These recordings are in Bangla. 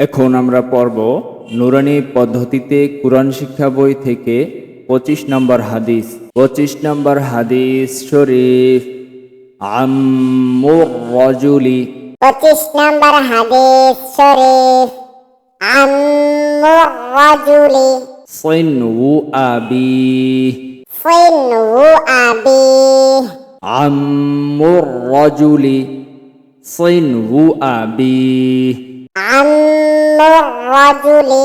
এখন আমরা পড়ব নুরানি পদ্ধতিতে কুরআন শিক্ষা বই থেকে 25 নম্বর হাদিস। 25 নম্বর হাদিস শরীফ আম্মুর রাজুলি। 25 নম্বর হাদিস শরীফ আম্মুর রাজুলি সিনউ আবি। সিনু আবি আম্মুর রাজুলি সিনউ আবি। আম্মুর রাজুলি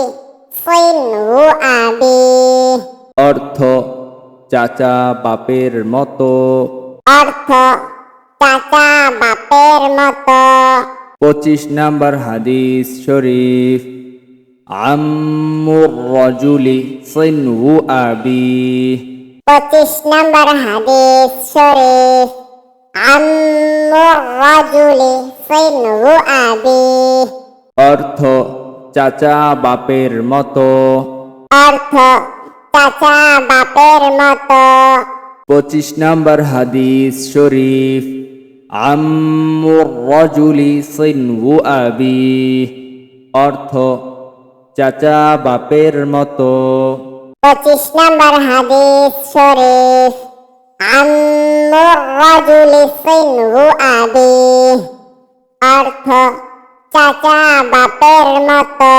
সিনু আবি অর্থ চাচা বাপের মতো। অর্থ চাচা বাপের মতো। 25 নম্বর হাদিস শরীফ আম্মুর রাজুলি সিনউ আবি। 25 নম্বর হাদিস শরীফ আম্মুর রাজুলি সিনু আবি অর্থ চাচা বাপের মতো। অর্থ চাচা বাপের মতো। 25 নম্বর হাদিস শরীফ আম্মুর রাজুলি সিনউ আবি। অর্থ চাচা বাপের মতো। 25 নম্বর হাদিস শরীফ আম্মুর রাজুলি সিনু আবি। অর্থ চাচা বাপের মতো।